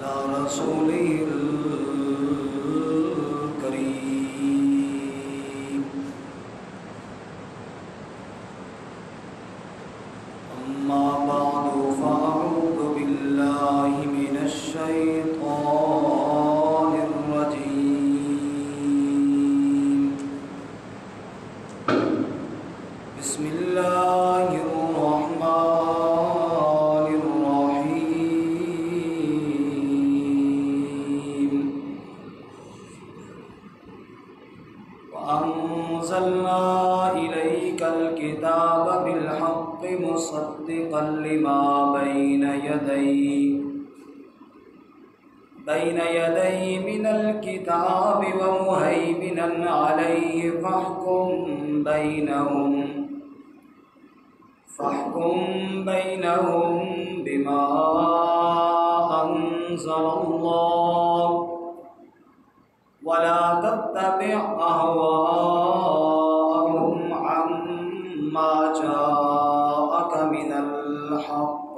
على رسوله الكريم. أما بعد فأعوذ بالله من الشيطان الرجيم. بسم الله الرحمن الرحيم. وأنزلنا إليك الكتاب بالحق مصدقا لما بين يديه من الكتاب ومهيمنا عليه فاحكم بينهم بما أنزل الله ولا تتبع أهواءهم عما جاءك من الحق.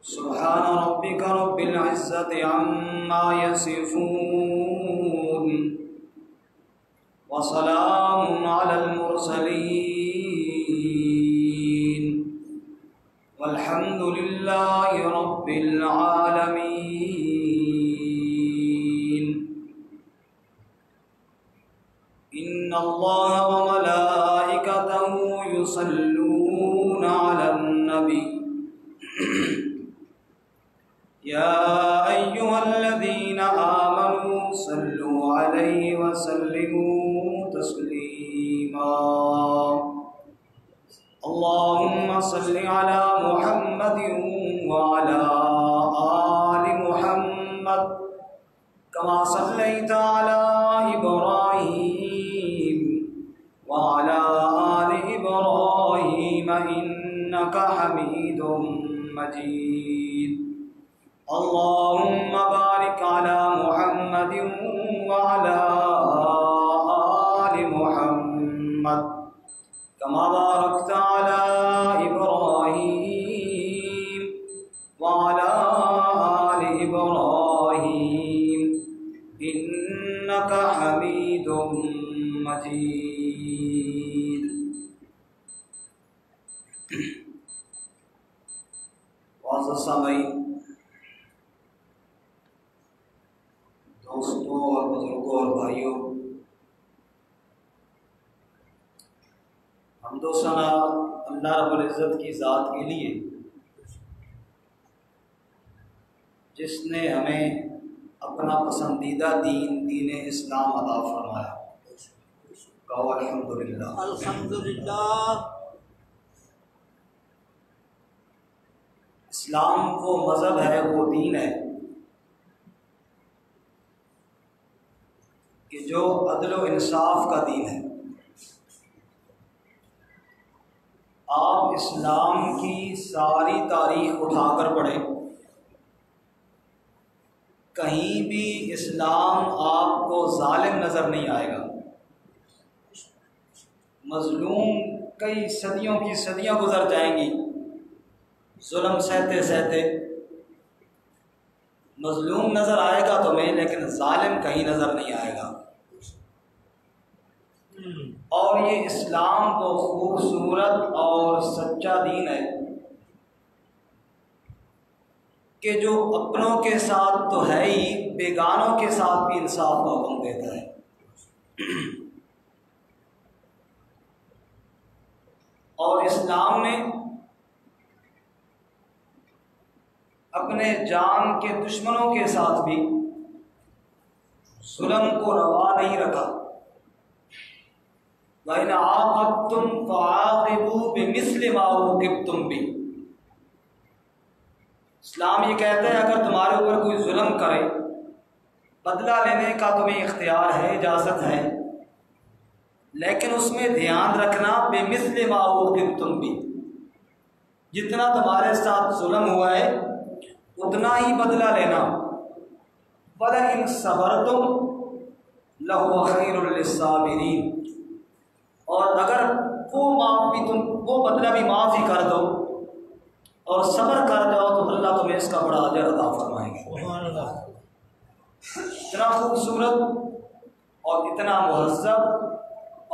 سبحان ربك رب العزة عما يصفون وسلام على المرسلين والحمد لله رب العالمين. إن الله وملائكته يصلون على النبي يا أيها الذين آمنوا صلوا عليه وسلموا تسليما. اللهم صل على محمد وعلى آل محمد كما صليت على إبراهيم وعلى آل إبراهيم إنك حميد مجيد. اللهم بارك على محمد وعلى آل محمد كما باركت على إبراهيم وعلى آل إبراهيم إنك حميد مجيد. معزز سامعین، دوستوں اور بزرگوں اور بھائیوں، حمد و ثنا اللہ رب العزت کی ذات کے لیے جس نے ہمیں اپنا پسندیدہ دین اسلام عطا فرمایا. کہو الحمدللہ. الحمدللہ. اسلام وہ مذہب ہے، وہ دین ہے کہ جو عدل و انصاف کا دین ہے. آپ اسلام کی ساری تاریخ اٹھا کر پڑھیں، کہیں بھی اسلام آپ کو ظالم نظر نہیں آئے گا. مظلوم کئی صدیوں کی صدیاں گزر جائیں گی، ظلم سہتے سہتے مظلوم نظر آئے گا تمہیں، لیکن ظالم کہیں نظر نہیں آئے گا. اور یہ اسلام کو خوبصورت اور سچا دین ہے کہ جو اپنوں کے ساتھ تو ہے ہی، بیگانوں کے ساتھ بھی انصاف کا حکم دیتا ہے. اور اسلام نے اپنے جان کے دشمنوں کے ساتھ بھی ظلم کو روا نہیں رکھا. وَإِنْ عَاقَبْتُمْ فَعَاقِبُوا بِمِثْلِ مَا عُوقِبْتُمْ بِهِ. اسلام یہ کہتا ہے اگر تمہارے اوپر کوئی ظلم کرے، بدلہ لینے کا تمہیں اختیار ہے، اجازت ہے، لیکن اس میں دھیان رکھنا بِمِثْلِ مَا عُوقِبْتُمْ بِهِ، جتنا تمہارے ساتھ ظلم ہوا ہے اتنا ہی بدلہ لینا. وَلَئِنْ صَبَرْتُمْ لَهُوَ خَيْرٌ لِلصَّابِرِينَ. اور اگر وہ بدلہ بھی معاف ہی کر دو اور صبر کر جاؤ تو اللہ تمہیں اس کا بڑا اجر عطا فرمائیں گے۔ اتنا خوبصورت اور اتنا مہذب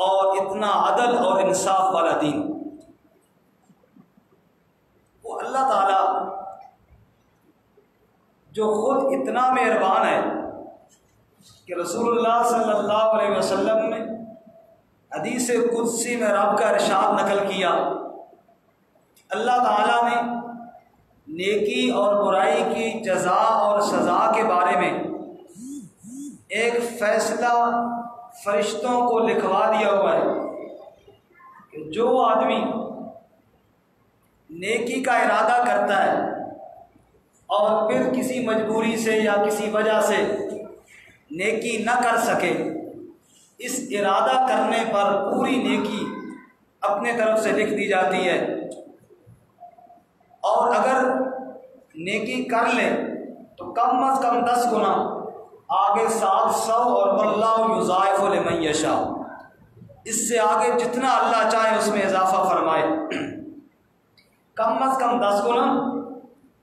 اور اتنا عدل اور انصاف والا دین، وہ اللہ تعالیٰ جو خود اتنا مہربان ہے کہ رسول اللہ صلی اللہ علیہ وسلم نے حدیث قدسی میں رب کا ارشاد نقل کیا، اللہ تعالیٰ نے نیکی اور برائی کی جزا اور سزا کے بارے میں ایک فیصلہ فرشتوں کو لکھوا دیا ہوا ہے کہ جو آدمی نیکی کا ارادہ کرتا ہے اور پھر کسی مجبوری سے یا کسی وجہ سے نیکی نہ کر سکے، اس ارادہ کرنے پر پوری نیکی اپنے طرف سے لکھ دی جاتی ہے، اور اگر نیکی کر لے تو کم از کم 10 گنا، آگے 700 اور واللہ یضاعف لمن یشاء، اس سے آگے جتنا اللہ چاہے اس میں اضافہ فرمائے، کم از کم 10 گنا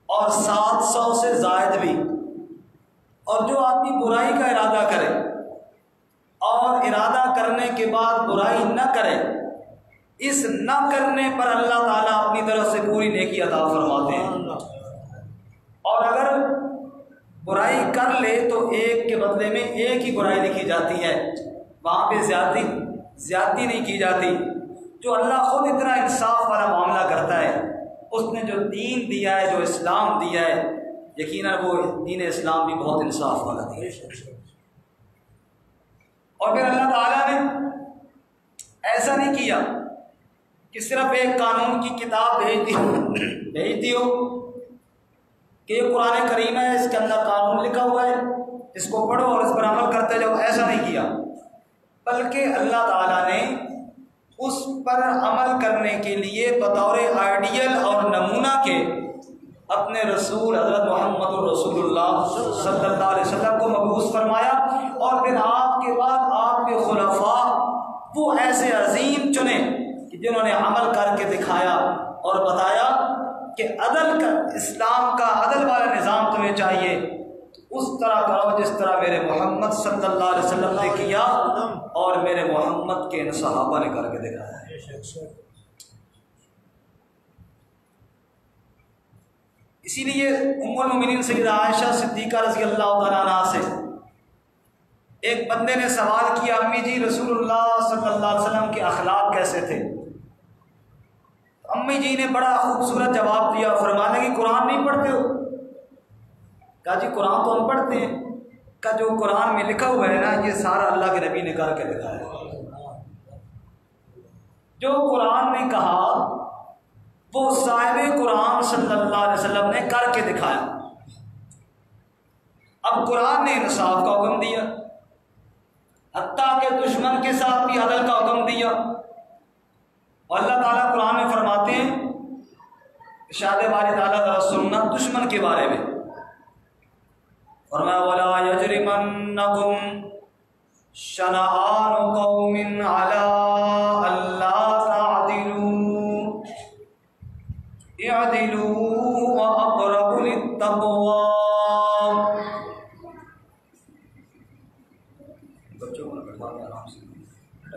اور 700 سے زائد بھی۔ اور جو آدمی برائی کا ارادہ کرے اور ارادہ کرنے کے بعد برائی نہ کرے، اس نہ کرنے پر اللہ تعالیٰ اپنی طرف سے پوری نیکی عطا فرماتے ہیں، اور اگر برائی کر لے تو ایک کے بدلے میں ایک ہی برائی لکھی جاتی ہے، وہاں پہ زیادتی نہیں کی جاتی۔ جو اللہ خود اتنا انصاف والا معاملہ کرتا ہے، اس نے جو دین دیا ہے، جو اسلام دیا ہے، یقیناً وہ دین اسلام بھی بہت انصاف والا دیا ہے۔ اور پھر اللہ تعالیٰ نے ایسا نہیں کیا کہ صرف ایک قانون کی کتاب بھیج دی ہو کہ یہ قرآن کریم ہے، اس کے اندر قانون لکھا ہوا ہے، اس کو پڑھو اور اس پر عمل کرتے جاؤ، ایسا نہیں کیا، بلکہ اللہ تعالیٰ نے اس پر عمل کرنے کے لیے بطور آئیڈیل اور نمونہ کے اپنے رسول حضرت محمد الرسول اللہ صلی اللہ علیہ وسلم کو مبعوث فرمایا، اور پھر آپ کے بعد آپ کے خلفاء وہ ایسے عظیم چنے کہ جنہوں نے عمل کر کے دکھایا اور بتایا کہ عدل کا، اسلام کا عدل والا نظام تمہیں چاہیے، اس طرح کرو جس طرح میرے محمد صلی اللہ علیہ وسلم نے کیا اور میرے محمد کے ان صحابہ نے کر کے دکھایا ہے۔ اسی لیے ام المؤمنین سیدہ عائشہ صدیقہ رضی اللہ تعالیٰ عنہا سے ایک بندے نے سوال کیا، امی جی رسول اللہ صلی اللہ علیہ وسلم کے اخلاق کیسے تھے؟ امی جی نے بڑا خوبصورت جواب دیا، فرمانے کہ قرآن نہیں پڑھتے ہو؟ کہا جی قرآن تو ہم پڑھتے ہیں۔ کہا جو قرآن میں لکھا ہوا ہے نا، یہ سارا اللہ کے نبی نے کر کے دکھایا ہے۔ جو قرآن نے کہا وہ صاحب قرآن صلی اللہ علیہ وسلم نے کر کے دکھایا۔ اب قرآن نے انصاف کا حکم دیا، حتیٰ کہ دشمن کے ساتھ بھی عدل کا حکم دیا، اور اللہ تعالیٰ قرآن میں فرماتے ہیں، ارشاد باری تعالیٰ ذرا سننا دشمن کے بارے میں، فرمایا وَلَا يَجْرِمَنَّكُمْ شَنَآنُ قَوْمٍ عَلَىٰ أَلَّا تَعْدِلُوا اعْدِلُوا وَأَقْرَبُ لِلتَّقْوَىٰ۔ بچوں کو بیٹھا دیں آرام سے،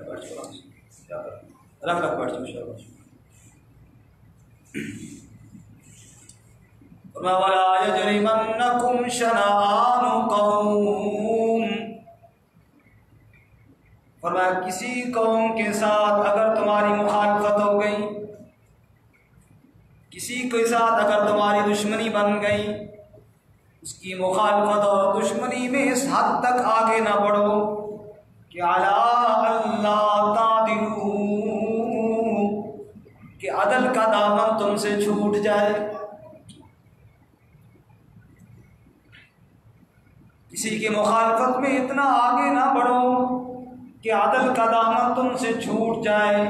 بیٹھ جاؤ آرام سے، رکھ بیٹھ جاؤ شاباش۔ وَلَا يَجْرِمَنَّكُمْ شَنَآنُ قَوْمٍ، فرمایا کسی قوم کے ساتھ اگر تمہاری مخالفت ہو گئی، کسی کے ساتھ اگر تمہاری دشمنی بن گئی، اس کی مخالفت اور دشمنی میں اس حد تک آگے نہ بڑھو کہ عَلَىٰ أَلَّا تَعْدِلُوا، کہ عدل کا دامن تم سے چھوٹ جائے، کسی کی مخالفت میں اتنا آگے نہ بڑھو کہ عدل کا دامن تم سے چھوٹ جائے۔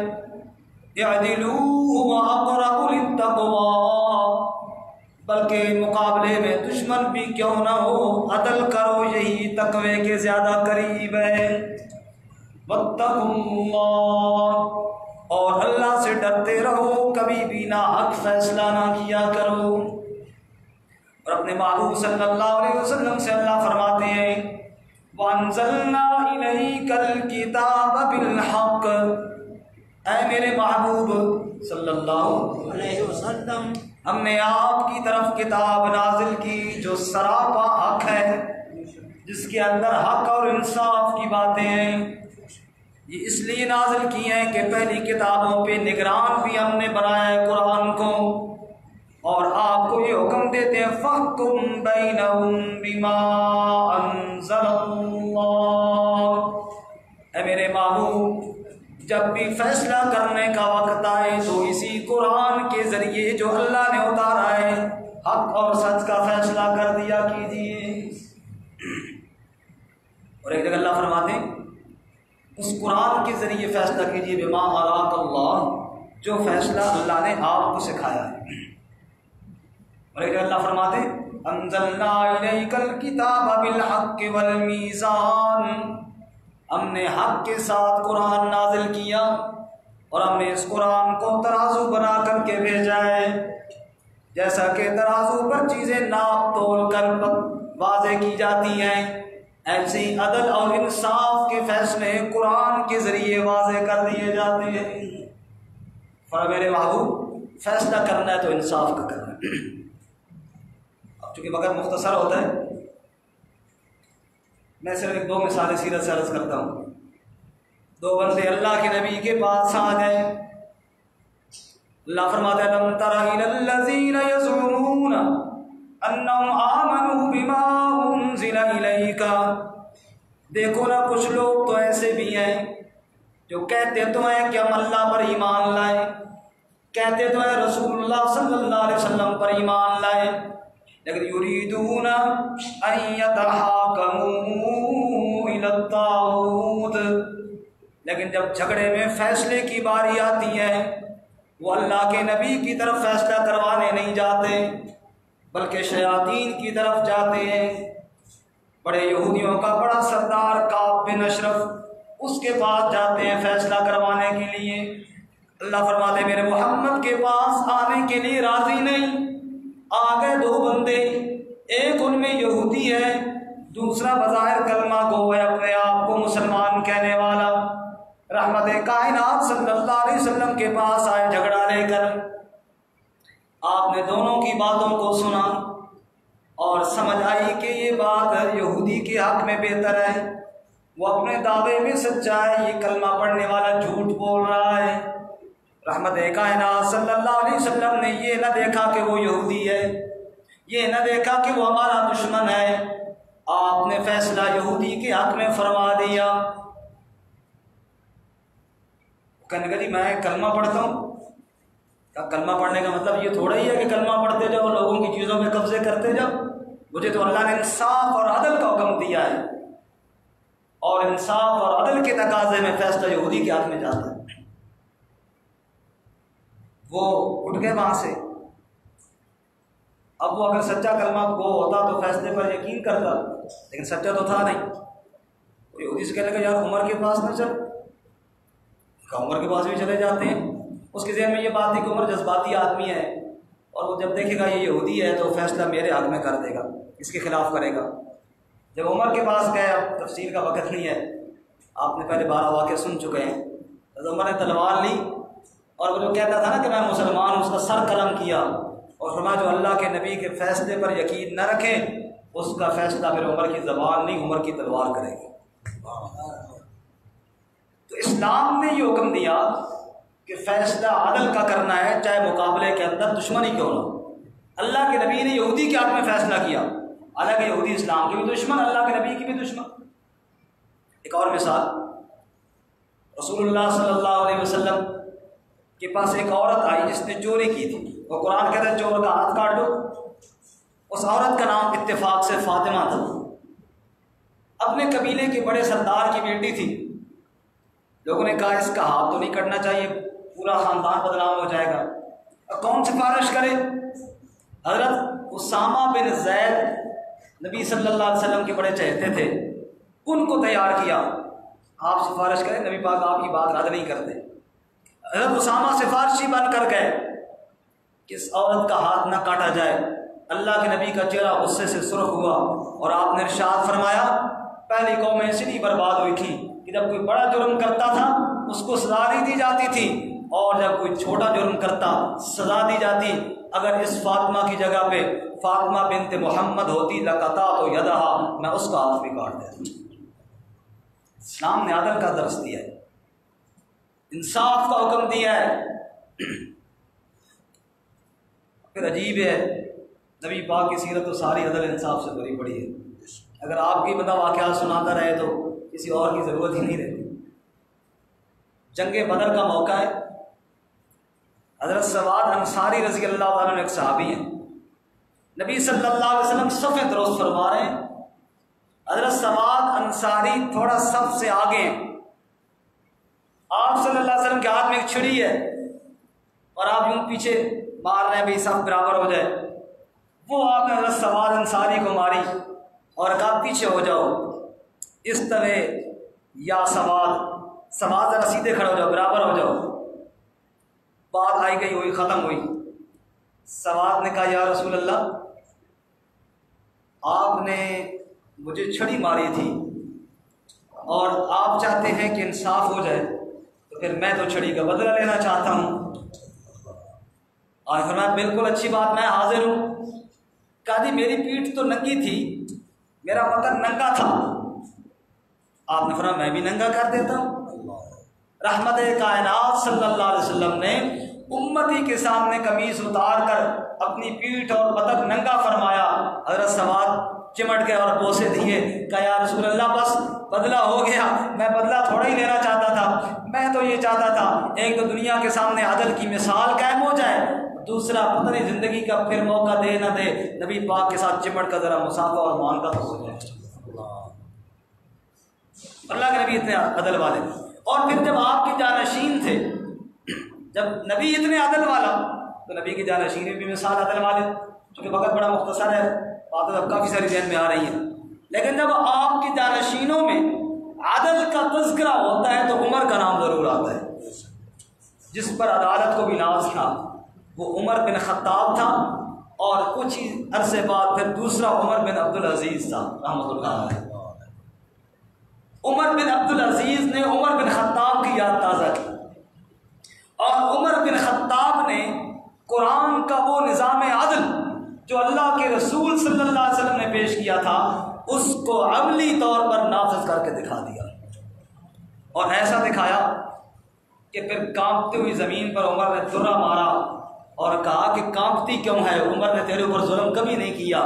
اعدلوا وأقرب للتقوى، بلکہ مقابلے میں دشمن بھی کیوں نہ ہو عدل کرو، یہی تقوی کے زیادہ قریب ہے۔ واتقوا اللہ، اور اللہ سے ڈرتے رہو، کبھی بھی ناحق فیصلہ نہ کیا کرو۔ اور اپنے محبوب صلی اللہ علیہ وسلم سے اللہ فرماتے ہیں وَأَنزَلْنَا إِلَيْكَ الْكِتَابَ بِالْحَقِّ، اے میرے محبوب صلی اللہ علیہ وسلم، ہم نے آپ کی طرف کتاب نازل کی جو سراپا حق ہے، جس کے اندر حق اور انصاف کی باتیں ہیں۔ یہ اس لیے نازل کی ہیں کہ پہلی کتابوں پہ نگران بھی ہم نے بنایا ہے قرآن کو، اور آپ کو یہ حکم دیتے ہیں فَحْكُم بَيْنَهُم بِمَا أَنزَلَ اللَّهُ، اے میرے محبوب جب بھی فیصلہ کرنے کا وقت آئے تو اسی قرآن کے ذریعے جو اللہ نے اتارا ہے حق اور سچ کا فیصلہ کر دیا کیجیے۔ اور ایک جگہ اللہ فرماتے ہیں اس قرآن کے ذریعے فیصلہ کیجیے بما اراک اللہ، جو فیصلہ اللہ نے آپ کو سکھایا ہے۔ اور ایک جگہ اللہ فرماتے ہیں انزلنا الیک الکتاب بالحق والمیزان، ہم نے حق کے ساتھ قرآن نازل کیا اور ہم نے اس قرآن کو ترازو بنا کر کے بھیجا ہے، جیسا کہ ترازو پر چیزیں ناپ تول کر واضح کی جاتی ہیں، ایسے ہی عدل اور انصاف کے فیصلے قرآن کے ذریعے واضح کر دیے جاتے ہیں۔ اور میرے محبوب فیصلہ کرنا ہے تو انصاف کا کرنا ہے۔ اب چونکہ وقت مختصر ہوتا ہے میں صرف ایک دو مثالیں سیرت سے عرض کرتا ہوں۔ دو بندے اللہ کے نبی کے پاس آ گئے، اللہ فرماتے ہیں لم تر الی الذین یزعمون انہم آمنوا بما انزل الیک، دیکھو نا کچھ لوگ تو ایسے بھی ہیں جو کہتے تو ہیں کہ ہم اللہ پر ایمان لائے، کہتے تو ہیں رسول اللہ صلی اللہ علیہ وسلم پر ایمان لائے، لیکن یریدون ان یتحاکموا الی الطاغوت، لیکن جب جھگڑے میں فیصلے کی باری آتی ہے وہ اللہ کے نبی کی طرف فیصلہ کروانے نہیں جاتے بلکہ شیاطین کی طرف جاتے ہیں۔ بڑے یہودیوں کا بڑا سردار کعب بن اشرف، اس کے پاس جاتے ہیں فیصلہ کروانے کے لیے۔ اللہ فرماتے ہیں میرے محمد کے پاس آنے کے لیے راضی نہیں، آ گئے دو بندے، ایک ان میں یہودی ہے، دوسرا بظاہر کلمہ گو ہے، اپنے آپ کو مسلمان کہنے والا، رحمت کائنات صلی اللہ علیہ وسلم کے پاس آئے جھگڑا لے کر۔ آپ نے دونوں کی باتوں کو سنا اور سمجھ آئی کہ یہ بات یہودی کے حق میں بہتر ہے، وہ اپنے دعوے میں سچا ہے، یہ کلمہ پڑھنے والا جھوٹ بول رہا ہے۔ رحمت کائنات صلی اللہ علیہ وسلم نے یہ نہ دیکھا کہ وہ یہودی ہے، یہ نہ دیکھا کہ وہ ہمارا دشمن ہے، آپ نے فیصلہ یہودی کے حق میں فرما دیا۔ کہنے لگا جی میں کلمہ پڑھتا ہوں، کلمہ پڑھنے کا مطلب یہ تھوڑا ہی ہے کہ کلمہ پڑھتے جاؤ لوگوں کی چیزوں پہ قبضے کرتے جاؤ، مجھے تو اللہ نے انصاف اور عدل کا حکم دیا ہے، اور انصاف اور عدل کے تقاضے میں فیصلہ یہودی کے ہاتھ میں جاتا ہے۔ وہ اٹھ گئے وہاں سے۔ اب وہ اگر سچا کلمہ گو ہوتا تو فیصلے پر یقین کرتا، لیکن سچا تو تھا نہیں۔ یہودی سے کہنے لگا یار عمر کے پاس نہ چل، عمر کے پاس بھی چلے جاتے ہیں۔ اس کے ذہن میں یہ بات تھی کہ عمر جذباتی آدمی ہے اور وہ جب دیکھے گا یہ یہودی ہے تو فیصلہ میرے حق میں کر دے گا، اس کے خلاف کرے گا۔ جب عمر کے پاس گئے، اب تفسیر کا وقت نہیں ہے، آپ نے پہلے 12 واقعے سن چکے ہیں، تو عمر نے تلوار لی اور وہ جو کہتا تھا نا کہ میں مسلمان ہوں، اس کا سر قلم کیا اور فرمایا جو اللہ کے نبی کے فیصلے پر یقین نہ رکھے اس کا فیصلہ پھر عمر کی زبان نہیں عمر کی تلوار کرے گی۔ تو اسلام نے یہ حکم دیا کہ فیصلہ عدل کا کرنا ہے، چاہے مقابلے کے اندر دشمنی کیوں نہ ہو۔ اللہ کے نبی نے یہودی کے حق میں فیصلہ کیا، حالانکہ یہودی اسلام کے بھی دشمن، اللہ کے نبی کی بھی دشمن۔ ایک اور مثال، رسول اللہ صلی اللہ علیہ وسلم کے پاس ایک عورت آئی جس نے چوری کی تھی، وہ قرآن کہتا ہے چور کا ہاتھ کاٹ دو۔ اس عورت کا نام اتفاق سے فاطمہ تھا، اپنے قبیلے کے بڑے سردار کی بیٹی تھی۔ لوگوں نے کہا اس کا ہاتھ تو نہیں کٹنا چاہیے، پورا خاندان بدنام ہو جائے گا، اور کون سفارش کرے؟ حضرت اسامہ بن زید نبی صلی اللہ علیہ وسلم کے بڑے چہتے تھے، ان کو تیار کیا، آپ سفارش کریں، نبی پاک آپ کی بات رد نہیں کرتے۔ حضرت اسامہ سفارشی بن کر گئے کہ اس عورت کا ہاتھ نہ کاٹا جائے۔ اللہ کے نبی کا چہرہ غصے سے سرخ ہوا اور آپ نے ارشاد فرمایا پہلی قومیں اس لیے برباد ہوئی تھیں کہ جب کوئی بڑا جرم کرتا تھا اس کو سزا نہیں دی جاتی تھی، اور جب کوئی چھوٹا جرم کرتا سزا دی جاتی۔ اگر اس فاطمہ کی جگہ پہ فاطمہ بنت محمد ہوتی لقطعت یدہا، میں اس کا ہاتھ بھی کاٹ دیتا۔ اسلام نے عدل کا درس دیا ہے، انصاف کا حکم دیا ہے۔ پھر عجیب ہے نبی پاک کی سیرت تو ساری عدل انصاف سے بھری پڑی ہے۔ اگر آپ کی مطلب واقعات سناتا رہے تو کسی اور کی ضرورت ہی نہیں رہتی۔ جنگ بدر کا موقع ہے، حضرت سواد انصاری رضی اللہ تعالیٰ عنہ ایک صحابی ہیں، نبی صلی اللہ علیہ وسلم صف درست فرما رہے ہیں، حضرت سواد انصاری تھوڑا صف سے آگے ہیں، آپ صلی اللہ علیہ وسلم کے ہاتھ میں ایک چھڑی ہے اور آپ یوں پیچھے مار رہے ہیں بھائی صف برابر ہو جائے۔ وہ آپ نے حضرت سواد انصاری کو ماری اور کہا پیچھے ہو جاؤ، اس طرح یا سواد ذرا سیدھے کھڑے ہو جاؤ، برابر ہو جاؤ۔ بات آئی گئی ہوئی، ختم ہوئی۔ سواد نے کہا یا رسول اللہ، آپ نے مجھے چھڑی ماری تھی اور آپ چاہتے ہیں کہ انصاف ہو جائے، تو پھر میں تو چھڑی کا بدلہ لینا چاہتا ہوں۔ اور فرمایا بالکل اچھی بات، میں حاضر ہوں۔ کہا جی میری پیٹھ تو ننگی تھی، میرا بدن ننگا تھا۔ آپ نے فرمایا میں بھی ننگا کر دیتا ہوں۔ رحمت کائنات صلی اللہ علیہ وسلم نے امتی کے سامنے قمیص اتار کر اپنی پیٹھ اور بدن ننگا فرمایا۔ حضرت سواد چمٹ گئے اور بوسے دیے، کہا یا رسول اللہ بس بدلہ ہو گیا، میں بدلہ تھوڑا ہی لینا چاہتا تھا، میں تو یہ چاہتا تھا ایک تو دنیا کے سامنے عدل کی مثال قائم ہو جائے، دوسرا پتہ نہیں زندگی کا پھر موقع دے نہ دے، نبی پاک کے ساتھ چمٹ کر ذرا مسافہ اور معانقہ تو ہو جائے۔ اللہ کے نبی اتنے عدل والے، اور پھر جب آپ کے جانشین تھے، جب نبی اتنے عدل والا تو نبی کے جانشین بھی مثال عدل والے، چونکہ وقت بڑا مختصر ہے، باتیں اب کافی ساری ذہن میں آ رہی ہیں، لیکن جب آپ کے جانشینوں میں عدل کا تذکرہ ہوتا ہے تو عمر کا نام ضرور آتا ہے، جس پر عدالت کو بھی ناز تھا وہ عمر بن خطاب تھا، اور کچھ ہی عرصے بعد پھر دوسرا عمر بن عبدالعزیز تھا رحمۃ اللہ علیہ۔ عمر بن عبدالعزیز نے عمر بن خطاب کی یاد تازہ کی، اور عمر بن خطاب نے قرآن کا وہ نظام عدل جو اللہ کے رسول صلی اللہ علیہ وسلم نے پیش کیا تھا اس کو عملی طور پر نافذ کر کے دکھا دیا، اور ایسا دکھایا کہ پھر کانپتی ہوئی زمین پر عمر نے درہ مارا اور کہا کہ کانپتی کیوں ہے، عمر نے تیرے اوپر ظلم کبھی نہیں کیا،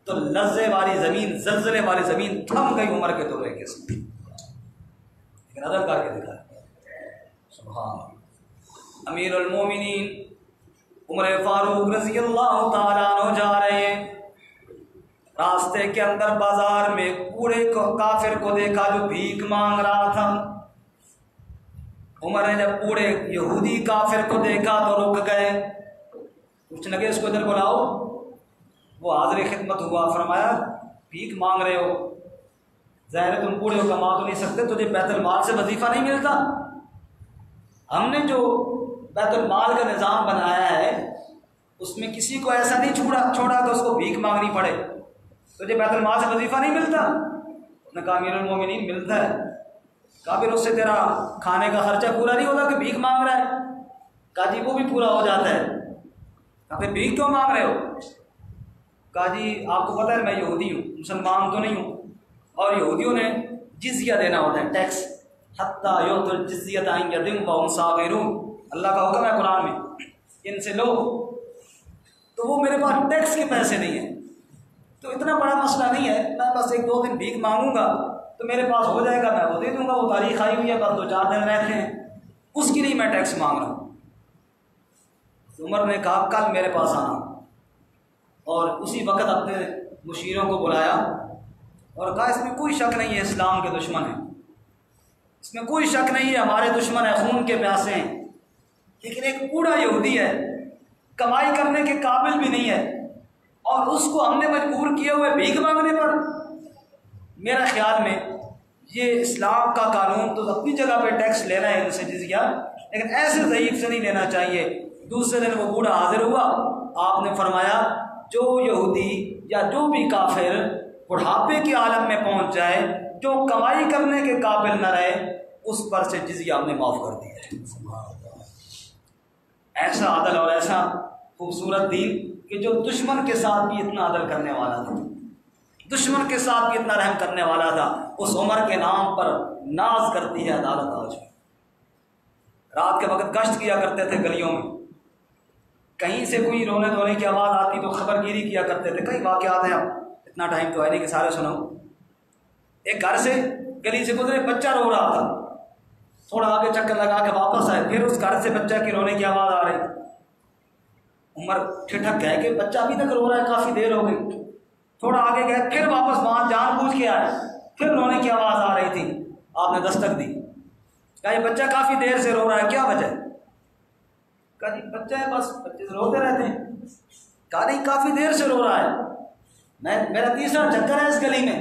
تو لرزے والی زمین، زلزلے والی زمین تھم گئی عمر کے درے کے ساتھ، لیکن عدل کر کے دکھایا۔ سبحان اللہ۔ امیر المومنین عمر فاروق رضی اللہ تعالیٰ عنہ جا رہے ہیں، راستے کے اندر بازار میں کوڑے کافر کو دیکھا جو بھیک مانگ رہا تھا۔ عمر نے جب کوڑے یہودی کافر کو دیکھا تو رک گئے، پوچھنے لگے اس کو ادھر بلاؤ۔ وہ حاضر خدمت ہوا، فرمایا بھیک مانگ رہے ہو، ظاہر تم کوڑے کو کما تو نہیں سکتے، تجھے بیت المال سے وظیفہ نہیں ملتا؟ ہم نے جو بیت المال کا نظام بنایا ہے اس میں کسی کو ایسا نہیں چھوڑا کہ اس کو بھیک مانگنی پڑے، تجھے بیت المال سے وظیفہ نہیں ملتا؟ اس نے کہا امیر المومنین ملتا ہے۔ کہا پھر اس سے تیرا کھانے کا خرچہ پورا نہیں ہوتا کہ بھیک مانگ رہا ہے؟ کہا جی وہ بھی پورا ہو جاتا ہے۔ کہا پھر بھیک کیوں مانگ رہے ہو؟ کہا جی آپ کو پتہ ہے میں یہودی ہوں، مسلمان تو نہیں ہوں، اور یہودیوں نے جزیہ دینا ہوتا ہے، ٹیکس، حتیٰ یؤتوا الجزیۃ عن ید وہم صاغرون، اللہ کا حکم ہے قرآن میں ان سے لو، تو وہ میرے پاس ٹیکس کے پیسے نہیں ہیں، تو اتنا بڑا مسئلہ نہیں ہے، میں بس ایک دو دن بھیک مانگوں گا تو میرے پاس ہو جائے گا، میں وہ دے دوں گا، وہ تاریخ آئی ہوئی ہے، بس 2-4 دن رہتے ہیں، اس کی نہیں میں ٹیکس مانگ رہا ہوں۔ عمر نے کہا کل میرے پاس آنا، اور اسی وقت اپنے مشیروں کو بلایا اور کہا اس میں کوئی شک نہیں ہے اسلام کے دشمن ہیں، اس میں کوئی شک نہیں ہے ہمارے دشمن ہیں، خون کے پیاسے ہیں، لیکن ایک بوڑھا یہودی ہے، کمائی کرنے کے قابل بھی نہیں ہے، اور اس کو ہم نے مجبور کیے ہوئے بھیک مانگنے پر۔ میرا خیال میں یہ اسلام کا قانون تو اپنی جگہ پہ ٹیکس لینا ہے ان سے جزیہ، لیکن ایسے ضعیف سے نہیں لینا چاہیے۔ دوسرے دن وہ بوڑھا حاضر ہوا، آپ نے فرمایا جو یہودی یا جو بھی کافر بڑھاپے کے عالم میں پہنچ جائے، جو کمائی کرنے کے قابل نہ رہے، اس پر سے جزیہ ہم نے معاف کر دیا ہے۔ ایسا عدل اور ایسا خوبصورت دین کہ جو دشمن کے ساتھ بھی اتنا عدل کرنے والا تھا، دشمن کے ساتھ بھی اتنا رحم کرنے والا تھا، اس عمر کے نام پر ناز کرتی ہے عدالت آج۔ رات کے وقت گشت کیا کرتے تھے گلیوں میں، کہیں سے کوئی رونے دھونے کی آواز آتی تو خبر گیری کیا کرتے تھے۔ کئی واقعات ہیں، اب اتنا ٹائم تو ہے نہیں کہ سارے سناؤں۔ ایک گھر سے گلی سے گزرے، بچہ رو رہا تھا، تھوڑا آگے چکر لگا کے واپس آئے، پھر اس گھر سے بچہ کی رونے کی آواز آ رہی۔ عمر ٹھٹک گئے کہ بچہ ابھی تک رو رہا ہے، کافی دیر ہو گئی۔ تھوڑا آگے گئے، پھر واپس وہاں جان بوجھ کے آئے، پھر رونے کی آواز آ رہی تھی۔ آپ نے دستک دی، کہا یہ بچہ کافی دیر سے رو رہا ہے، کیا وجہ ہے؟ کہا جی بچہ ہے، بس بچے روتے رہتے ہیں۔ کہا نہیں، کافی دیر سے رو رہا ہے، میرا تیسرا چکر ہے اس گلی میں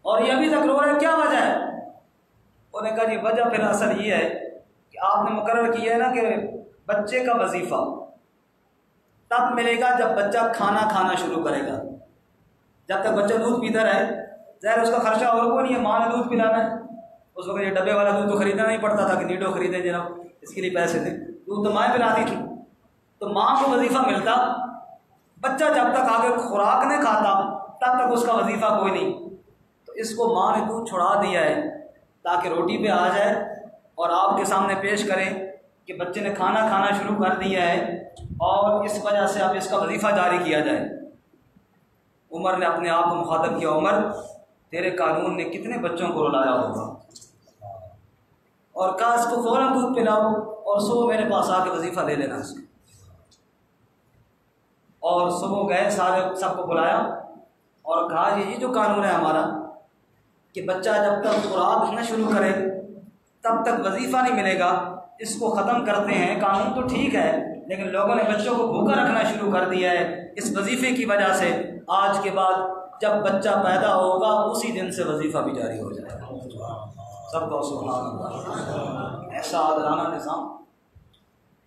اور یہ ابھی تک رو رہا ہے، کیا وجہ ہے؟ انہوں نے کہا جی وجہ پھر اصل یہ ہے کہ آپ نے مقرر کیا ہے نا کہ بچے کا وظیفہ تب ملے گا جب بچہ کھانا کھانا شروع کرے گا۔ جب تک بچہ دودھ پیتا رہے، ظاہر اس کا خرچہ اور کوئی نہیں ہے، ماں نے دودھ پلانا ہے۔ اس وقت یہ ڈبے والا دودھ تو خریدنا نہیں پڑتا تھا کہ نیڈو خریدیں جناب، اس کے لیے پیسے تھے، دودھ تو مائیں پلاتی تھی۔ تو ماں کو وظیفہ ملتا، بچہ جب تک آگے خوراک نہیں کھاتا تب تک اس کا وظیفہ کوئی نہیں۔ تو اس کو ماں نے دودھ چھڑا دیا ہے تاکہ روٹی پہ آ جائے اور آپ کے سامنے پیش کریں کہ بچے نے کھانا کھانا شروع کر دیا ہے اور اس وجہ سے اب اس کا وظیفہ جاری کیا جائے۔ عمر نے اپنے آپ کو مخاطب کیا، عمر تیرے قانون نے کتنے بچوں کو رلایا ہوگا، اور کہا اس کو فوراً دودھ پلاؤ اور صبح میرے پاس آ کے وظیفہ لے لینا اس کا۔ اور صبح گئے، سارے سب کو بلایا اور کہا یہ جو قانون ہے ہمارا کہ بچہ جب تک خوراک نہ شروع کرے تب تک وظیفہ نہیں ملے گا، اس کو ختم کرتے ہیں۔ قانون تو ٹھیک ہے لیکن لوگوں نے بچوں کو بھوکا رکھنا شروع کر دیا ہے اس وظیفے کی وجہ سے۔ آج کے بعد جب بچہ پیدا ہوگا اسی دن سے وظیفہ بھی جاری ہو جائے گا۔ سب کو سبحان اللہ، ایسا عادلانہ نظام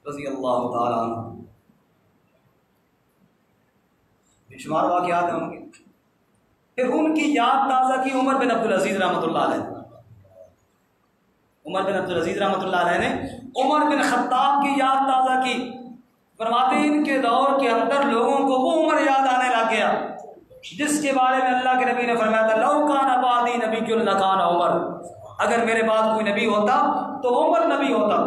رضی اللہ تعالیٰ عنہ۔ بے شمار واقعات ہیں ان کے۔ پھر ان کی یاد تازہ کی عمر بن عبدالعزیز رحمۃ اللہ علیہ۔ عمر بن عبدالعزیز رحمۃ اللہ علیہ نے عمر بن خطاب کی یاد تازہ کی۔ فرماتے ہیں ان کے دور کے اندر لوگوں کو وہ عمر یاد آنے لگ گیا جس کے بارے میں اللہ کے نبی نے فرمایا تھا لو کان بعدی نبی لکان عمر، اگر میرے بعد کوئی نبی ہوتا تو عمر نبی ہوتا۔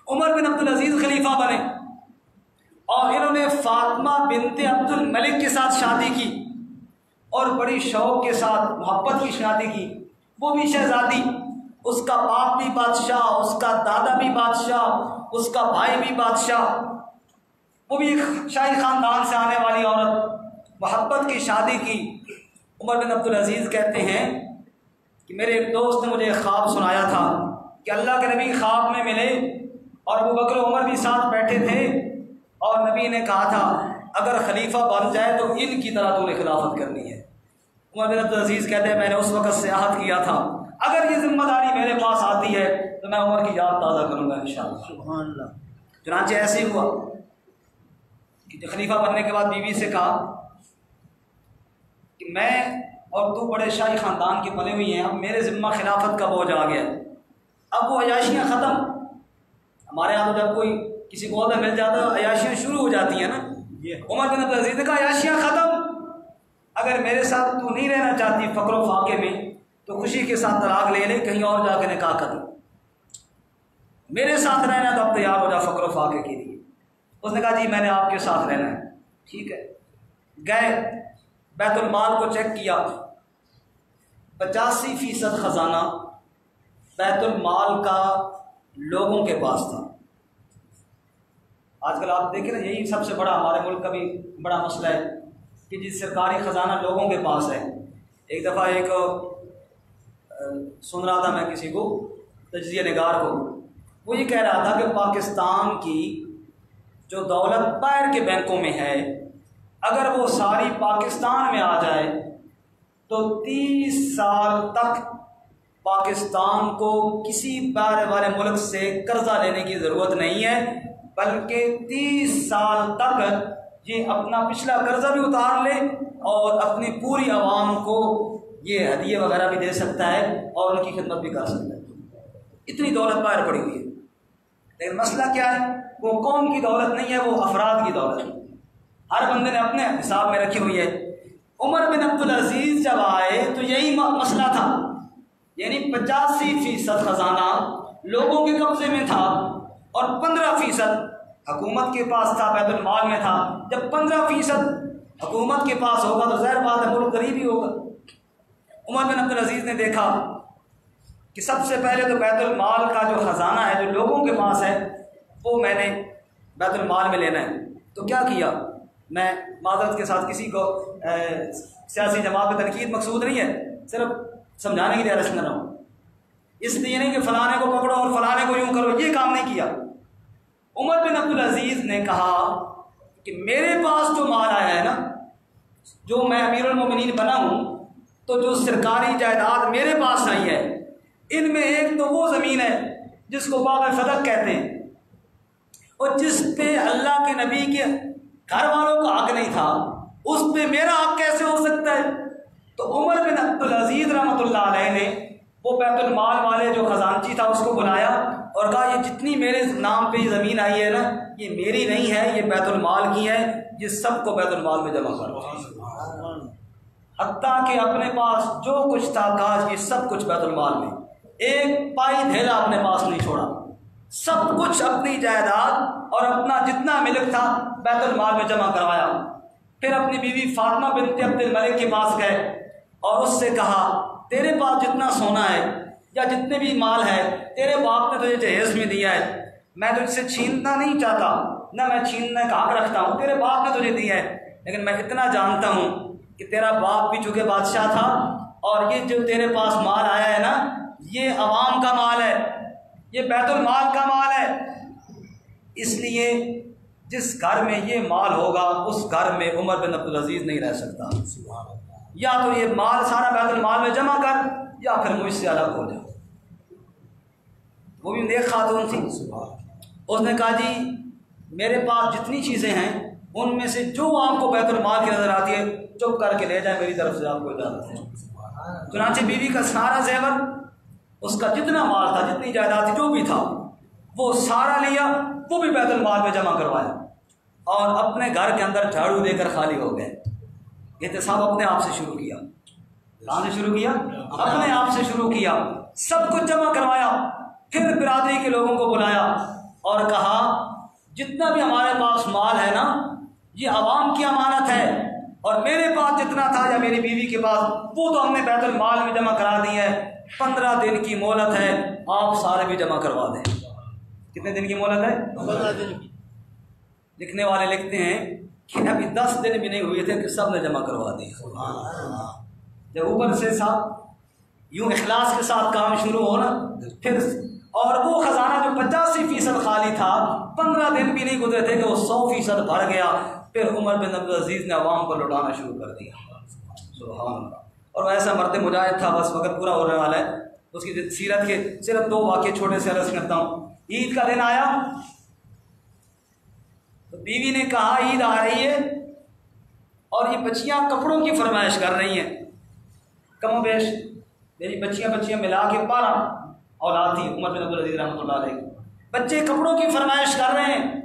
عمر بن عبدالعزیز خلیفہ بنے اور انہوں نے فاطمہ بنت عبد الملک کے ساتھ شادی کی اور بڑی شوق کے ساتھ محبت کی شادی کی۔ وہ بھی شہزادی، اس کا باپ بھی بادشاہ، اس کا دادا بھی بادشاہ، اس کا بھائی بھی بادشاہ، وہ بھی ایک شاہی خاندان سے آنے والی عورت، محبت کی شادی کی۔ عمر بن عبدالعزیز کہتے ہیں کہ میرے ایک دوست نے مجھے ایک خواب سنایا تھا کہ اللہ کے نبی خواب میں ملے اور ابو بکر عمر بھی ساتھ بیٹھے تھے اور نبی نے کہا تھا اگر خلیفہ بن جائے تو ان کی طرح تو نے خلافت کرنی ہے۔ عمر بن عبدالعزیز کہتے ہیں میں نے اس وقت سیاحت کیا تھا، اگر یہ ذمہ داری میرے پاس آتی ہے تو میں عمر کی یاد تازہ کروں گا انشاءاللہ۔ سبحان اللہ۔ چنانچہ ایسے ہی ہوا کہ خلیفہ بننے کے بعد بیوی سے کہا کہ میں اور تو بڑے شاہی خاندان کے بنے ہوئی ہیں، اب میرے ذمہ خلافت کا بوجھ آ گیا، اب وہ عیاشیاں ختم۔ ہمارے یہاں تو جب کوئی کسی کو عہدہ مل جاتا ہے عیاشیاں شروع ہو جاتی ہیں نا۔ عمر بن عبدالعزیز نے کہا عیاشیاں ختم، اگر میرے ساتھ تو نہیں رہنا چاہتی فقر و فاقے میں تو خوشی کے ساتھ طلاق لے لے، کہیں اور جا کے نکاح کر لو، میرے ساتھ رہنا تو اب تیار ہو جا فقر و فاقے کے لیے۔ اس نے کہا جی میں نے آپ کے ساتھ رہنا ہے، ٹھیک ہے۔ گئے بیت المال کو چیک کیا، 85% خزانہ بیت المال کا لوگوں کے پاس تھا۔ آج کل آپ دیکھیں نا یہی سب سے بڑا ہمارے ملک کا بھی بڑا مسئلہ ہے کہ جی سرکاری خزانہ لوگوں کے پاس ہے۔ ایک دفعہ ایک سن رہا تھا میں کسی کو، تجزیہ نگار کو، وہ یہ کہہ رہا تھا کہ پاکستان کی جو دولت باہر کے بینکوں میں ہے اگر وہ ساری پاکستان میں آ جائے تو 30 سال تک پاکستان کو کسی بارے والے ملک سے قرضہ لینے کی ضرورت نہیں ہے، بلکہ 30 سال تک یہ اپنا پچھلا قرضہ بھی اتار لے اور اپنی پوری عوام کو یہ ہدیے وغیرہ بھی دے سکتا ہے اور ان کی خدمت بھی کر سکتا ہے۔ اتنی دولت باہر پڑی ہوئی ہے، لیکن مسئلہ کیا ہے؟ وہ قوم کی دولت نہیں ہے، وہ افراد کی دولت ہے، ہر بندے نے اپنے حساب میں رکھی ہوئی ہے۔ عمر بن عبدالعزیز جب آئے تو یہی مسئلہ تھا، یعنی 85% خزانہ لوگوں کے قبضے میں تھا اور 15% حکومت کے پاس تھا، بیت المال میں تھا۔ جب 15% حکومت کے پاس ہوگا تو ظاہر بات ہے ملک غریب ہی ہوگا۔ عمر بن عبدالعزیز نے دیکھا کہ سب سے پہلے تو بیت المال کا جو خزانہ ہے جو لوگوں کے پاس ہے وہ میں نے بیت المال میں لینا ہے۔ تو کیا کیا؟ میں معذرت کے ساتھ کسی کو سیاسی جماعت میں تنقید مقصود نہیں ہے، صرف سمجھانے کے لیے عرض کر رہا ہوں، اس لیے نہیں کہ فلانے کو پکڑو اور فلانے کو یوں کرو، یہ کام نہیں کیا۔ عمر بن عبدالعزیز نے کہا کہ میرے پاس جو مال آیا ہے نا، جو میں امیر المومنین بنا ہوں، تو جو سرکاری جائیداد میرے پاس آئی ہے، ان میں ایک تو وہ زمین ہے جس کو باغ فتح کہتے ہیں اور جس پہ اللہ کے نبی کے گھر والوں کا حق نہیں تھا، اس پہ میرا حق کیسے ہو سکتا ہے؟ تو عمر بن عبدالعزیز رحمۃ اللہ علیہ نے وہ بیت المال والے جو خزانچی تھا اس کو بلایا اور کہا یہ جتنی میرے نام پہ یہ زمین آئی ہے نا، یہ میری نہیں ہے، یہ بیت المال کی ہے، یہ سب کو بیت المال میں جمع کرو۔ حتیٰ کہ اپنے پاس جو کچھ تھا کہا یہ سب کچھ بیت المال میں، ایک پائی دھیلا اپنے پاس نہیں چھوڑا، سب کچھ اپنی جائیداد اور اپنا جتنا ملک تھا بیت المال میں جمع کروایا۔ پھر اپنی بیوی فاطمہ بنت عبد الملک کے پاس گئے اور اس سے کہا تیرے پاس جتنا سونا ہے یا جتنے بھی مال ہے تیرے باپ نے تجھے جہیز میں دیا ہے، میں تجھ سے چھیننا نہیں چاہتا، نہ میں چھیننے کا حق رکھتا ہوں، تیرے باپ نے تجھے دیا ہے، لیکن میں اتنا جانتا ہوں کہ تیرا باپ بھی چونکہ بادشاہ تھا اور یہ جو تیرے پاس مال آیا ہے نا، یہ عوام کا مال ہے، یہ بیت المال کا مال ہے، اس لیے جس گھر میں یہ مال ہوگا اس گھر میں عمر بن عبدالعزیز نہیں رہ سکتا، یا تو یہ مال سارا بیت المال میں جمع کر یا پھر مجھ سے الگ ہو جا۔ وہ بھی نیک خاتون تھی، اس نے کہا جی میرے پاس جتنی چیزیں ہیں ان میں سے جو آپ کو بیت المال کی نظر آتی ہے چپ کر کے لے جائیں، میری طرف سے آپ کو اجازت ہے۔ چنانچہ بیوی کا سارا زیور، اس کا جتنا مال تھا، جتنی جائیداد تھی، جو بھی تھا وہ سارا لیا، وہ بھی بیت المال میں جمع کروایا اور اپنے گھر کے اندر جھاڑو دے کر خالی ہو گئے۔ احتساب اپنے آپ سے شروع کیا، کہاں سے شروع کیا؟ اپنے آپ سے شروع کیا، سب کچھ جمع کروایا، پھر برادری کے لوگوں کو بلایا اور کہا جتنا بھی ہمارے پاس مال ہے نا، یہ عوام کی امانت ہے اور میرے پاس جتنا تھا یا میری بیوی کے پاس وہ تو ہم نے بیت المال میں جمع کرا دی ہے، 15 دن کی مہلت ہے، آپ سارے بھی جمع کروا دیں۔ کتنے دن کی مہلت ہے؟ 15 دن کی۔ لکھنے والے لکھتے ہیں کہ ابھی 10 دن بھی نہیں ہوئے تھے کہ سب نے جمع کروا دی۔ جب اوپر سے صاحب یوں اخلاص کے ساتھ کام شروع ہو نا، پھر اور وہ خزانہ جو 85% خالی تھا 15 دن بھی نہیں گزرے تھے کہ وہ 100% بھر گیا۔ پھر عمر بن عبدالعزیز نے عوام کو لوٹانا شروع کر دیا، سبحان اللہ۔ اور وہ ایسا مرد مجاہد تھا، بس وقت پورا ہونے والا ہے، اس کی سیرت کے صرف 2 واقعے چھوٹے سے عرض کرتا ہوں۔ عید کا دن آیا تو بیوی نے کہا عید آ رہی ہے اور یہ بچیاں کپڑوں کی فرمائش کر رہی ہیں، کم و بیش میری بچیاں ملا کے 12 اولاد تھی عمر بن عبدالعزیز رحمۃ اللہ علیہ، بچے کپڑوں کی فرمائش کر رہے ہیں۔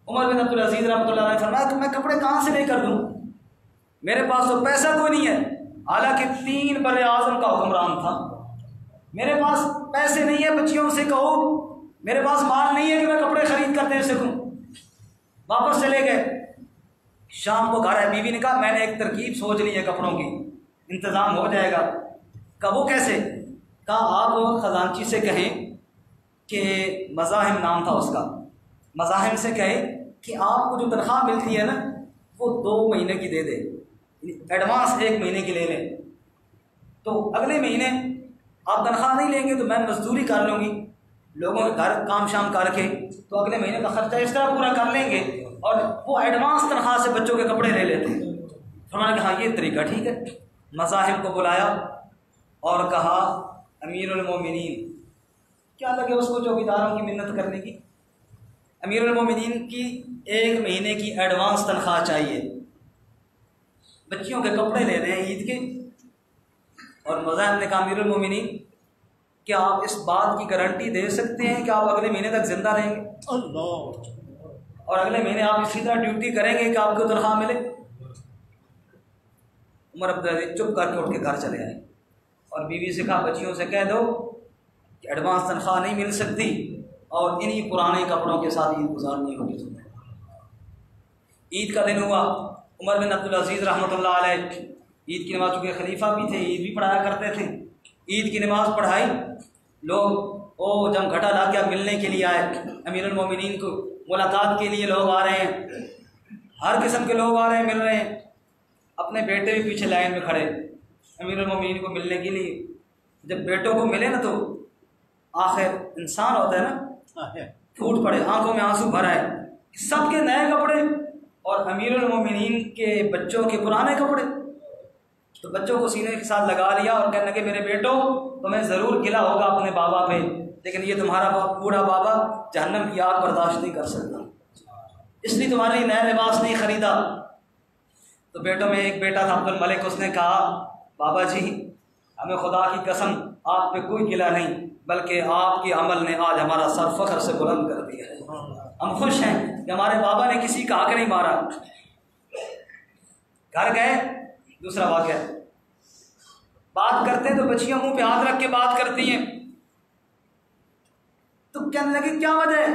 عمر بن عبدالعزیز رحمۃ اللہ علیہ نے فرمایا کہ میں کپڑے کہاں سے لے کر دوں، میرے پاس تو پیسہ کوئی نہیں ہے، حالانکہ 3 بر اعظم کا حکمران تھا، میرے پاس پیسے نہیں ہے، بچیوں سے کہو میرے پاس مال نہیں ہے کہ میں کپڑے خرید کر دے سکوں۔ واپس چلے گئے، شام کو گھر ہے، بیوی نے کہا میں نے ایک ترکیب سوچ لی ہے، کپڑوں کی انتظام ہو جائے گا۔ کہا وہ کیسے؟ کہا آپ خزانچی سے کہیں کہ مزاحم نام تھا اس کا، مزاحم سے کہیں کہ آپ کو جو تنخواہ ملتی ہے نا وہ 2 مہینے کی دے دے، ایڈوانس 1 مہینے کی لے لیں، تو اگلے مہینے آپ تنخواہ نہیں لیں گے تو میں مزدوری کر لوں گی، لوگوں کے گھر کام شام کر کے، تو اگلے مہینے کا خرچہ اس طرح پورا کر لیں گے اور وہ ایڈوانس تنخواہ سے بچوں کے کپڑے لے لیتے ہیں۔ فرمایا کہ ہاں یہ طریقہ ٹھیک ہے۔ مزاحم کو بلایا اور کہا امیر المومنین، کیا لگے اس کو چوکیداروں کی منت کرنے کی؟ امیر المومنین کی 1 مہینے کی ایڈوانس تنخواہ چاہیے، بچیوں کے کپڑے لے رہے ہیں عید کے، اور مذاہب نے کہا امیر المومنین کیا آپ اس بات کی گارنٹی دے سکتے ہیں کہ آپ اگلے مہینے تک زندہ رہیں گے؟ اللہ، اور اگلے مہینے آپ اسی طرح ڈیوٹی کریں گے کہ آپ کو تنخواہ ملے؟ عمر بن عبدالعزیز چپ کر کے اٹھ کے گھر چلے آئے اور بیوی سے کہا بچیوں سے کہہ دو کہ ایڈوانس تنخواہ نہیں مل سکتی اور انہی پرانے کپڑوں کے ساتھ عید گزارنی ہوگی تمہیں۔ عید کا دن ہوا، عمر بن عبدالعزیز رحمۃ اللہ علیہ عید کی نماز، چونکہ خلیفہ بھی تھے عید بھی پڑھایا کرتے تھے، عید کی نماز پڑھائی، لوگ جم گھٹا لا کے ملنے کے لیے آئے، امیر المومنین کو ملاقات کے لیے لوگ آ رہے ہیں، ہر قسم کے لوگ آ رہے ہیں، مل رہے ہیں، اپنے بیٹے بھی پیچھے لائن میں کھڑے امیر المومنین کو ملنے کے لیے۔ جب بیٹوں کو ملے نا تو آخر انسان ہوتا ہے نا، پھوٹ پڑے، آنکھوں میں آنسو بھر آئے، سب کے نئے کپڑے اور امیر المومنین کے بچوں کے پرانے کپڑے۔ تو بچوں کو سینے کے ساتھ لگا لیا اور کہنے لگے میرے بیٹوں تمہیں ضرور گلہ ہوگا اپنے بابا پہ، لیکن یہ تمہارا بوڑھا بابا جہنم کی آگ برداشت نہیں کر سکتا، اس لیے تمہارے لیے نیا لباس نہیں خریدا۔ تو بیٹوں میں ایک بیٹا تھا عبد الملک، اس نے کہا بابا جی ہمیں خدا کی قسم آپ پہ کوئی گلہ نہیں، بلکہ آپ کے عمل نے آج ہمارا سر فخر سے بلند کر دیا ہے، ہم خوش ہیں کہ ہمارے بابا نے کسی کا حق نہیں مارا۔ گھر گئے، دوسرا واقعہ، بات کرتے ہیں تو بچیاں منہ پہ ہاتھ رکھ کے بات کرتی ہیں، تو کہنے لگے کیا وجہ ہے،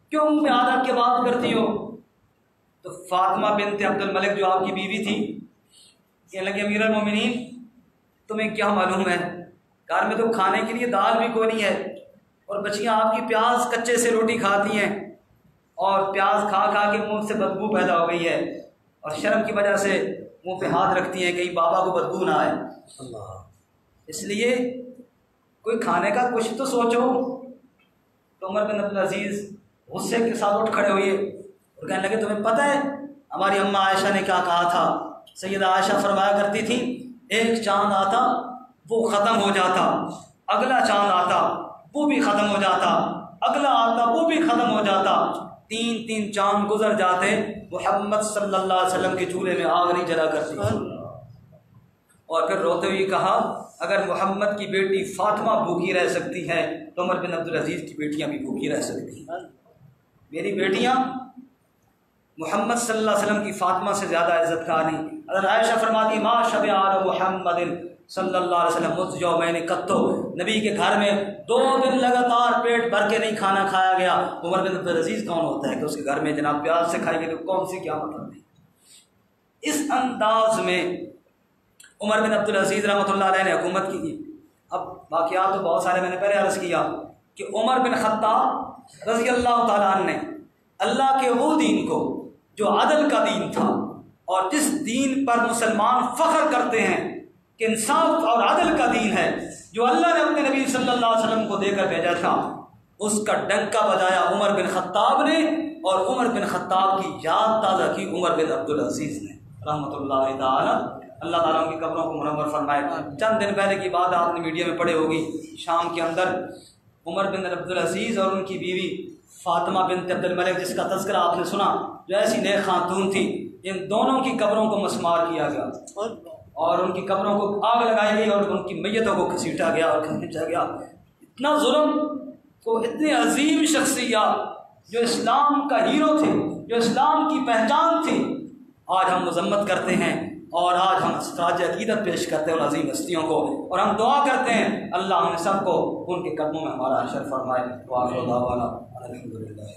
کیوں منہ پہ ہاتھ رکھ کے بات کرتی ہو؟ تو فاطمہ بنت عبد الملک جو آپ کی بیوی تھی کہنے لگے امیر المومنین تمہیں کیا معلوم ہے، گھر میں تو کھانے کے لیے دال بھی کوئی نہیں ہے، اور بچیاں آپ کی پیاز کچے سے روٹی کھاتی ہیں اور پیاز کھا کھا کے منہ سے بدبو پیدا ہو گئی ہے، اور شرم کی وجہ سے منہ پہ ہاتھ رکھتی ہیں کہیں بابا کو بدبو نہ آئے، اس لیے کوئی کھانے کا کچھ تو سوچو۔ تو عمر بن عبدالعزیز غصے کے ساتھ اٹھ کھڑے ہوئے اور کہنے لگے تمہیں پتہ ہے ہماری اماں عائشہ نے کیا کہا تھا؟ سیدہ عائشہ فرمایا کرتی تھی ایک چاند آتا وہ ختم ہو جاتا، اگلا چاند آتا وہ بھی ختم ہو جاتا، اگلا آتا وہ بھی ختم ہو جاتا، 3 چاند گزر جاتے، محمد صلی اللہ علیہ وسلم کے چولہے میں آگ نہیں جلا کرتی۔ اور پھر روتے ہوئے کہا اگر محمد کی بیٹی فاطمہ بھوکی رہ سکتی ہے تو عمر بن عبدالعزیز کی بیٹیاں بھی بھوکی رہ سکتی ہیں، میری بیٹیاں محمد صلی اللہ علیہ وسلم کی فاطمہ سے زیادہ عزت کا نہیں۔ حضرت عائشہ فرماتی ما شبع آل محمد صلی اللہ علیہ وسلم مذ یومین قطو، نبی کے گھر میں 2 دن لگاتار پیٹ بھر کے نہیں کھانا کھایا گیا۔ عمر بن عبدالعزیز کون ہوتا ہے کہ اس کے گھر میں جناب پیاز سے کھائے گے تو کون سی کیا مطلب نہیں۔ اس انداز میں عمر بن عبدالعزیز رحمۃ اللہ علیہ نے حکومت کی۔ اب واقعات تو بہت سارے میں نے پہلے عرض کیا کہ عمر بن خطاب رضی اللہ تعالیٰ عنہ نے اللہ کے وہ دین کو جو عدل کا دین تھا اور جس دین پر مسلمان فخر کرتے ہیں کہ انصاف اور عدل کا دین ہے، جو اللہ نے اپنے نبی صلی اللہ علیہ وسلم کو دے کر بھیجا تھا، اس کا ڈنکا بجایا عمر بن خطاب نے، اور عمر بن خطاب کی یاد تازہ کی عمر بن عبدالعزیز نے رحمۃ اللہ تعالی۔ اللہ تعالیٰ ان کی قبروں کو منور فرمائے۔ چند دن پہلے کی بات آپ نے میڈیا میں پڑھی ہوگی، شام کے اندر عمر بن عبدالعزیز اور ان کی بیوی فاطمہ بنت عبد الملک جس کا تذکرہ آپ نے سنا، جو ایسی نیک خاتون تھی، ان دونوں کی قبروں کو مسمار کیا گیا اور ان کی قبروں کو آگ لگائی گئی اور ان کی میتوں کو گھسیٹا گیا اور کھینچا گیا۔ اتنا ظلم، تو اتنے عظیم شخصیات جو اسلام کا ہیرو تھے، جو اسلام کی پہچان تھی، آج ہم مذمت کرتے ہیں اور آج ہم استراج عقیدت پیش کرتے ہیں ان عظیم ہستیوں کو، اور ہم دعا کرتے ہیں اللہ ہم سب کو ان کے قدموں میں ہمارا حشر فرمائے۔ وآخر دعوانا الحمدللہ۔